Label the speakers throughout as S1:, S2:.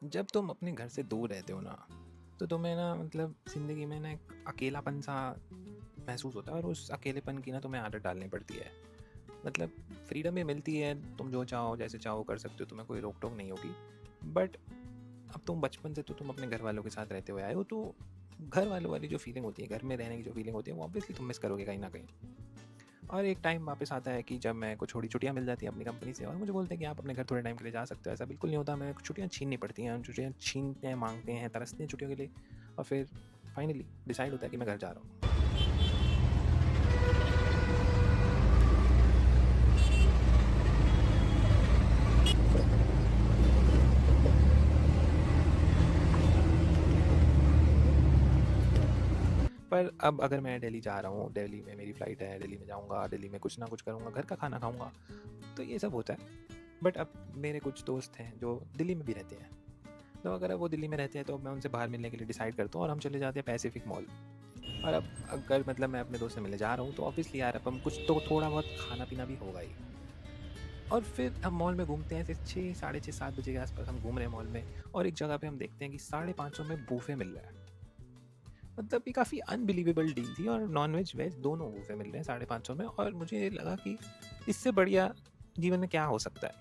S1: जब तुम अपने घर से दूर रहते हो ना, तो तुम्हें ना मतलब ज़िंदगी में ना एक अकेलापन सा महसूस होता है और उस अकेलेपन की ना तुम्हें आदत डालनी पड़ती है। मतलब फ्रीडम भी मिलती है, तुम जो चाहो जैसे चाहो कर सकते हो, तुम्हें कोई रोक टोक नहीं होगी। बट अब तुम बचपन से तो तुम अपने घर वालों के साथ रहते हुए आए हो, तो घर वालों वाली जो फीलिंग होती है, घर में रहने की जो फीलिंग होती है, वो ऑब्वियसली तुम मिस करोगे कहीं ना कहीं। और एक टाइम वापस आता है कि जब मैं को छोटी छुट्टियाँ मिल जाती हैं अपनी कंपनी से और मुझे बोलते हैं कि आप अपने घर थोड़े टाइम के लिए जा सकते हो। ऐसा बिल्कुल नहीं होता, मैं छुट्टियाँ छीननी पड़ती हैं, छुट्टियाँ छीनते हैं, मांगते हैं, तरसते हैं छुट्टियों के लिए। और फिर फाइनली डिसाइड होता है कि मैं घर जा रहा हूँ। पर अब अगर मैं दिल्ली जा रहा हूँ, दिल्ली में मेरी फ़्लाइट है, दिल्ली में जाऊँगा, दिल्ली में कुछ ना कुछ करूँगा, घर का खाना खाऊँगा, तो ये सब होता है। बट अब मेरे कुछ दोस्त हैं जो दिल्ली में भी रहते हैं, तो अगर अब वो दिल्ली में रहते हैं तो मैं उनसे बाहर मिलने के लिए डिसाइड करता हूँ और हम चले जाते हैं पैसिफिक मॉल। और अब अगर मतलब मैं अपने दोस्त से मिलने जा रहा हूँ तो ऑब्वियसली यार अब हम कुछ तो थोड़ा बहुत खाना पीना भी होगा ही। और फिर हम मॉल में घूमते हैं, ऐसे 6 साढ़े 6 7 बजे के आसपास हम घूम रहे हैं मॉल में, और एक जगह पे हम देखते हैं कि 550 में बूफे मिल रहा है। मतलब ये काफ़ी अनबिलीवेबल डील थी, और नॉन वेज वेज दोनों बूफे मिल रहे हैं 550 में, और मुझे लगा कि इससे बढ़िया जीवन में क्या हो सकता है।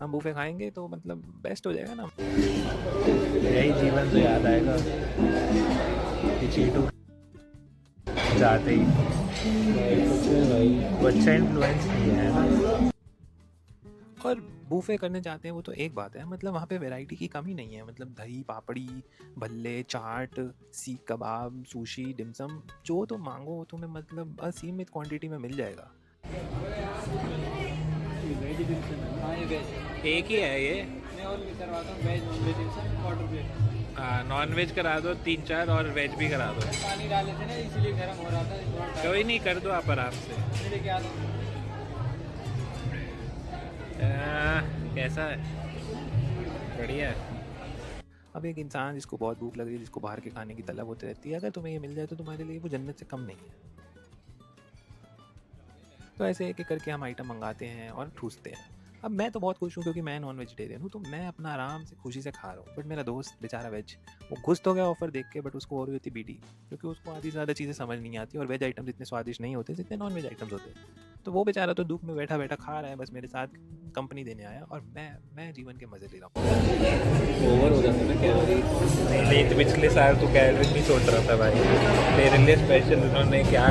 S1: हम बूफे खाएंगे तो मतलब बेस्ट हो जाएगा ना।
S2: यही जीवन से याद आएगा कि चीटू जाते ही वो अच्छा इन्फ्लुएंस नहीं है ना।
S1: और बूफे करने जाते हैं वो तो एक बात है, मतलब वहाँ पे वैरायटी की कमी नहीं है। मतलब दही पापड़ी, भल्ले, चाट, सीख कबाब, सुशी, डिमसम, जो तो मांगो वो तुम्हें मतलब असीमित क्वांटिटी में मिल जाएगा।
S3: हाँ ये वेज।
S2: एक ही है ये।
S3: मैं और भी करवाता हूँ, veg non veg order plate.
S2: हाँ, नॉन वेज करा दो 3-4 और वेज भी करा दो।
S3: पानी डाले थे ना इसीलिए गर्म हो रहा था, थोड़ा
S2: कोई नहीं, कर दो आप आराम से।
S3: मैं लेके आता हूँ।
S2: कैसा है? बढ़िया है।
S1: अब एक इंसान जिसको बहुत भूख लग रही है, जिसको बाहर के खाने की तलब होती रहती है, अगर तुम्हें ये मिल जाए तो तुम्हारे लिए वो जन्नत से कम नहीं है। तो ऐसे एक एक करके हम आइटम मंगाते हैं और ठूसते हैं। अब मैं तो बहुत खुश हूँ क्योंकि मैं नॉन वेजिटेरियन हूँ, तो मैं अपना आराम से खुशी से खा रहा हूँ। बट मेरा दोस्त बेचारा वेज, वो खुश तो गया ऑफर देख के, बट उसको और भी होती बीटी, क्योंकि उसको आधी से ज़्यादा चीज़ें समझ नहीं आती और वेज आइटम्स इतने स्वादिष्ट नहीं होते जितने नॉन वेज आइटम्स होते हैं। तो वो बेचारा तो दुख में बैठा बैठा खा रहा है, बस मेरे साथ कंपनी देने आया, और मैं जीवन के मज़े ले रहा हूँ।
S3: ओवर हो जाता है ना कैलोरी।
S2: नहीं तो पिछले साल तो कैलोरी नहीं सोच रहा था भाई, तेरे लिए स्पेशल उन्होंने क्या।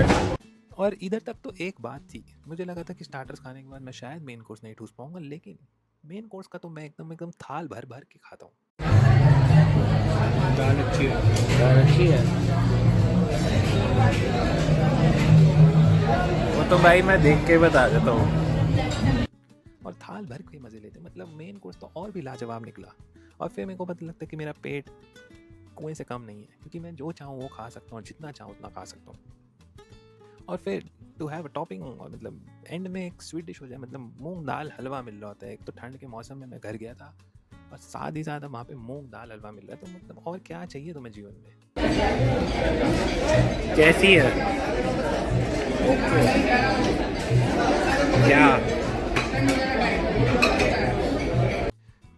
S1: और इधर तक तो एक बात थी, मुझे लगा था कि स्टार्टर्स खाने के बाद मैं शायद मेन कोर्स नहीं ठूस पाऊंगा, लेकिन मेन कोर्स का तो मैं एकदम एकदम थाल भर भर के खाता हूँ।
S3: दाल अच्छी है।
S2: दाल अच्छी है। वो तो भाई मैं देख के बता देता हूँ।
S1: और थाल भर के मज़े लेते, मतलब मेन कोर्स तो और भी लाजवाब निकला। और फिर मेरे को पता लगता है कि मेरा पेट कुएं से कम नहीं है, क्योंकि मैं जो चाहूँ वो खा सकता हूँ, जितना चाहूँ उतना खा सकता हूँ। और फिर टू हैव अ टॉपिंग, और मतलब एंड में एक स्वीट डिश हो जाए, मतलब मूंग दाल हलवा मिल रहा होता है। एक तो ठंड के मौसम में मैं घर गया था और साथ ही साथ वहाँ पे मूंग दाल हलवा मिल रहा है, तो मतलब और क्या चाहिए तुम्हें जीवन में।
S2: कैसी है? क्या?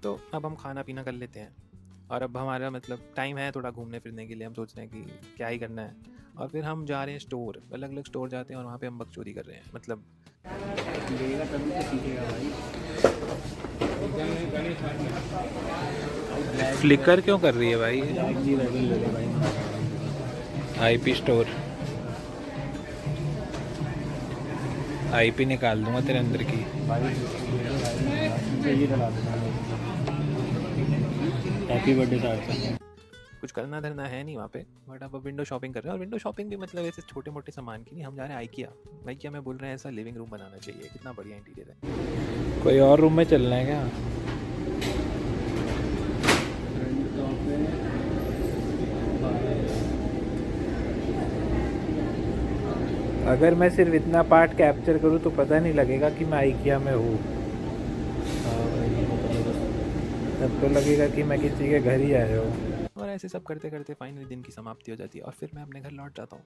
S1: तो अब हम खाना पीना कर लेते हैं, और अब हमारा मतलब टाइम है थोड़ा घूमने फिरने के लिए। हम सोच रहे हैं कि क्या ही करना है, और फिर हम जा रहे हैं स्टोर, अलग अलग स्टोर जाते हैं और वहाँ पे हम बकचोदी कर रहे हैं। मतलब
S3: लेगा तभी तो सीखेगा भाई।
S2: फ्लिकर क्यों कर रही है भाई?
S3: ब्लैक जी लेवल ले ले भाई।
S2: आईपी स्टोर, आईपी निकाल दूंगा तेरे अंदर की।
S3: भाई ये डला देना। Happy birthday sir.
S1: कुछ करना धरना है नहीं वहाँ पे, बट अब विंडो शॉपिंग कर रहे हैं। और विंडो शॉपिंग भी मतलब ऐसे छोटे मोटे सामान की नहीं, हम जा रहे हैं आइकिया में बोल रहे हैं ऐसा लिविंग रूम बनाना चाहिए, कितना बढ़िया इंटीरियर है।
S2: कोई और रूम में चलना है क्या? अगर मैं सिर्फ इतना पार्ट कैप्चर करूँ तो पता नहीं लगेगा कि मैं आइकिया में हूँ। तब तो लगेगा कि मैं किसी के घर ही आया हूँ।
S1: और ऐसे सब करते करते फाइनली दिन की समाप्ति हो जाती है, और फिर मैं अपने घर लौट जाता हूँ।